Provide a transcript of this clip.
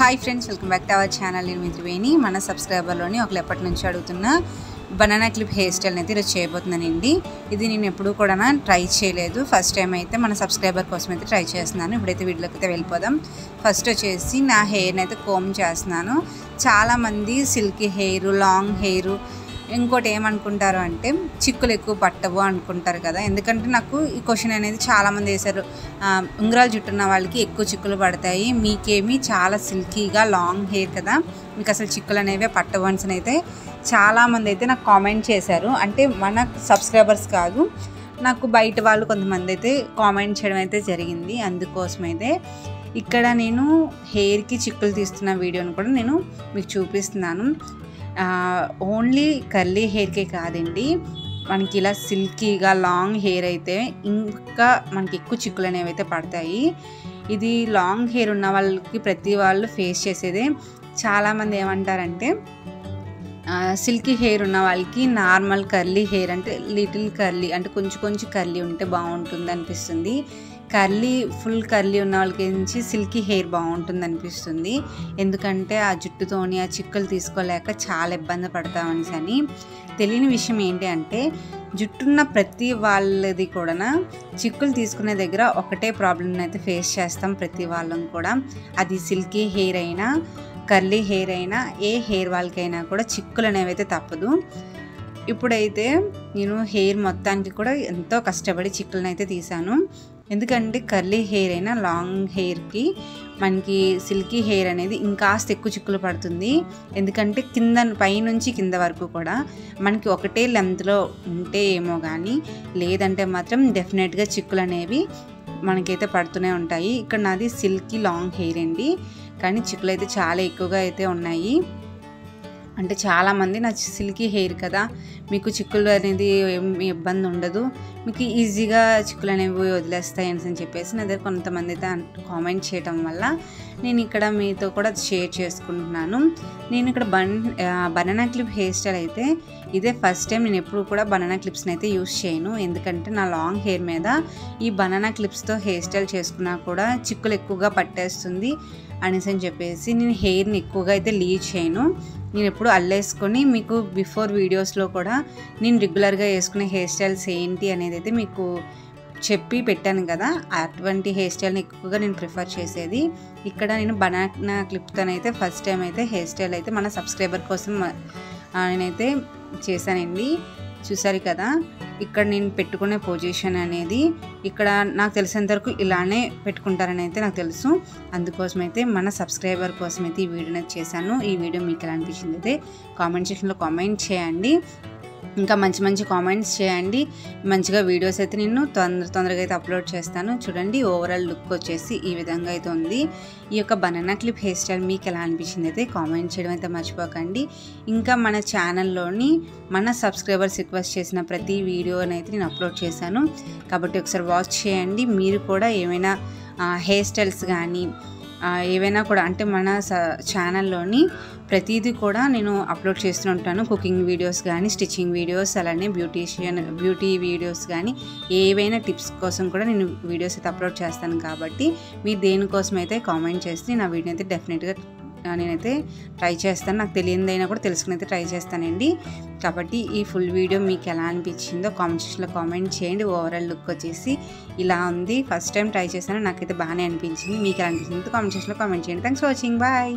Hi friends, welcome back to our channel. నేను మిత్రవేణి. మన సబ్స్క్రైబర్లోని ఒకరు ఎప్పటి నుంచి అడుగుతున్న బనానా క్లిప్ హెయిర్ స్టైల్ అయితే ఈరోజు చేయబోతున్నానండి. ఇది నేను ఎప్పుడూ కూడా ట్రై చేయలేదు. ఫస్ట్ టైం అయితే మన సబ్స్క్రైబర్ కోసం అయితే ట్రై చేస్తున్నాను. ఇప్పుడైతే వీడియోకి అయితే వెళ్ళిపోదాం. ఫస్ట్ వచ్చేసి నా హెయిర్ని అయితే కోమ్ చేస్తున్నాను. చాలామంది సిల్కీ హెయిర్, లాంగ్ హెయిర్, ఇంకోటి ఏమనుకుంటారు అంటే చిక్కులు ఎక్కువ పట్టవు అనుకుంటారు కదా. ఎందుకంటే నాకు ఈ క్వశ్చన్ అనేది చాలామంది వేశారు. ఉంగరాలు జుట్టున్న వాళ్ళకి ఎక్కువ చిక్కులు పడతాయి, మీకేమి చాలా సిల్కీగా లాంగ్ హెయిర్ కదా, మీకు అసలు చిక్కులు అనేవి పట్టవు అని అయితే చాలామంది అయితే నాకు కామెంట్ చేశారు. అంటే మన సబ్స్క్రైబర్స్ కాదు, నాకు బయట వాళ్ళు కొంతమంది అయితే కామెంట్ చేయడం అయితే జరిగింది. అందుకోసమైతే ఇక్కడ నేను హెయిర్కి చిక్కులు తీస్తున్న వీడియోని కూడా నేను మీకు చూపిస్తున్నాను. ఓన్లీ కర్లీ హెయిర్కే కాదండి, మనకి ఇలా సిల్కీగా లాంగ్ హెయిర్ అయితే ఇంకా మనకి ఎక్కువ చిక్కులు అనేవి అయితే పడతాయి. ఇది లాంగ్ హెయిర్ ఉన్న వాళ్ళకి ప్రతి వాళ్ళు ఫేస్ చేసేదే. చాలామంది ఏమంటారంటే సిల్కీ హెయిర్ ఉన్న వాళ్ళకి నార్మల్ కర్లీ హెయిర్ అంటే లిటిల్ కర్లీ అంటే కొంచెం కర్లీ ఉంటే బాగుంటుంది అనిపిస్తుంది. ఫుల్ కర్లీ ఉన్న వాళ్ళకి నుంచి సిల్కీ హెయిర్ బాగుంటుంది అనిపిస్తుంది. ఎందుకంటే ఆ జుట్టుతోని ఆ చిక్కులు తీసుకోలేక చాలా ఇబ్బంది పడతామని తెలియని విషయం ఏంటి అంటే, జుట్టున్న ప్రతి వాళ్ళది కూడా చిక్కులు తీసుకునే దగ్గర ఒకటే ప్రాబ్లం అయితే ఫేస్ చేస్తాం ప్రతి వాళ్ళం కూడా. అది సిల్కీ హెయిర్ అయినా కర్లీ హెయిర్ అయినా ఏ హెయిర్ వాళ్ళకైనా కూడా చిక్కులు అనేవి అయితే తప్పదు. ఇప్పుడైతే నేను హెయిర్ మొత్తానికి కూడా ఎంతో కష్టపడి చిక్కులను అయితే తీసాను. ఎందుకంటే కర్లీ హెయిర్ అయినా లాంగ్ హెయిర్కి మనకి సిల్కీ హెయిర్ అనేది ఇంకాస్త ఎక్కువ చిక్కులు పడుతుంది. ఎందుకంటే పైనుంచి కింద వరకు కూడా మనకి ఒకటే లెంత్లో ఉంటే ఏమో కానీ, లేదంటే మాత్రం డెఫినెట్గా చిక్కులు అనేవి మనకైతే పడుతూనే ఉంటాయి. ఇక్కడ నాది సిల్కీ లాంగ్ హెయిర్ అండి, కానీ చిక్కులు అయితే చాలా ఎక్కువగా అయితే ఉన్నాయి. అంటే చాలామంది నా సిల్కీ హెయిర్ కదా, మీకు చిక్కులు అనేది ఏమి ఇబ్బంది ఉండదు, మీకు ఈజీగా చిక్కులు అనేవి వదిలేస్తాయి అని చెప్పేసి నా దగ్గర కొంతమంది అయితే కామెంట్ చేయడం వల్ల నేను ఇక్కడ మీతో కూడా షేర్ చేసుకుంటున్నాను. నేను ఇక్కడ బనానా క్లిప్ హెయిర్ స్టైల్ అయితే ఇదే ఫస్ట్ టైం. నేను ఎప్పుడు కూడా బనానా క్లిప్స్ని అయితే యూస్ చేయను. ఎందుకంటే నా లాంగ్ హెయిర్ మీద ఈ బనానా క్లిప్స్తో హెయిర్ స్టైల్ చేసుకున్నా కూడా చిక్కులు ఎక్కువగా పట్టేస్తుంది అని చెప్పేసి నేను హెయిర్ని ఎక్కువగా అయితే లీవ్ చేయను. నేను ఎప్పుడు అల్లేసుకొని మీకు బిఫోర్ వీడియోస్లో కూడా నేను రెగ్యులర్గా వేసుకునే హెయిర్ స్టైల్స్ ఏంటి అనేది అయితే మీకు చెప్పి పెట్టాను కదా. అటువంటి హెయిర్ స్టైల్ని ఎక్కువగా నేను ప్రిఫర్ చేసేది. ఇక్కడ నేను బనానా క్లిప్తోనైతే ఫస్ట్ టైం అయితే హెయిర్ స్టైల్ అయితే మన సబ్స్క్రైబర్ కోసం నేనైతే చేశానండి. చూసారు కదా, ఇక్కడ నేను పెట్టుకునే పొజిషన్ అనేది ఇక్కడ నాకు తెలిసినంత వరకు ఇలానే పెట్టుకుంటారని అయితే నాకు తెలుసు. అందుకోసం అయితే మన సబ్స్క్రైబర్ కోసం అయితే ఈ వీడియోని చేశాను. ఈ వీడియో మీకు ఎలా అనిపించింది అయితే కామెంట్ సెక్షన్లో కామెంట్ చేయండి. ఇంకా మంచి కామెంట్స్ చేయండి. మంచిగా వీడియోస్ అయితే నేను తొందరగా అయితే అప్లోడ్ చేస్తాను. చూడండి, ఓవరాల్ లుక్ వచ్చేసి ఈ విధంగా అయితే ఉంది. ఈ యొక్క బనానా క్లిప్ హెయిర్ స్టైల్ మీకు ఎలా అనిపించింది అయితే కామెంట్ చేయడం అయితే మర్చిపోకండి. ఇంకా మన ఛానల్లోని మన సబ్స్క్రైబర్స్ రిక్వెస్ట్ చేసిన ప్రతి వీడియోని అయితే నేను అప్లోడ్ చేశాను కాబట్టి ఒకసారి వాచ్ చేయండి. మీరు కూడా ఏమైనా హెయిర్ స్టైల్స్ కానీ ఏవైనా కూడా అంటే మన ఛానల్లోని ప్రతిదీ కూడా నేను అప్లోడ్ చేస్తూ ఉంటాను. కుకింగ్ వీడియోస్ కానీ, స్టిచ్చింగ్ వీడియోస్, అలానే బ్యూటీ వీడియోస్ కానీ, ఏవైనా టిప్స్ కోసం కూడా నేను వీడియోస్ అయితే అప్లోడ్ చేస్తాను. కాబట్టి మీరు దేనికోసం అయితే కామెంట్ చేస్తే నా వీడియో అయితే డెఫినెట్గా నేనైతే ట్రై చేస్తాను. నాకు తెలియనిదైనా కూడా తెలుసుకుని అయితే ట్రై చేస్తానండి. కాబట్టి ఈ ఫుల్ వీడియో మీకు ఎలా అనిపించిందో కామెంట్ సెక్షన్లో కామెంట్ చేయండి. ఓవరాల్ లుక్ వచ్చేసి ఇలా ఉంది. ఫస్ట్ టైం ట్రై చేశాను, నాకైతే బాగానే అనిపించింది. మీకు ఎలా అనిపించిందో కామెంట్ సెక్షన్లో కామెంట్ చేయండి. Thanks for watching. బాయ్.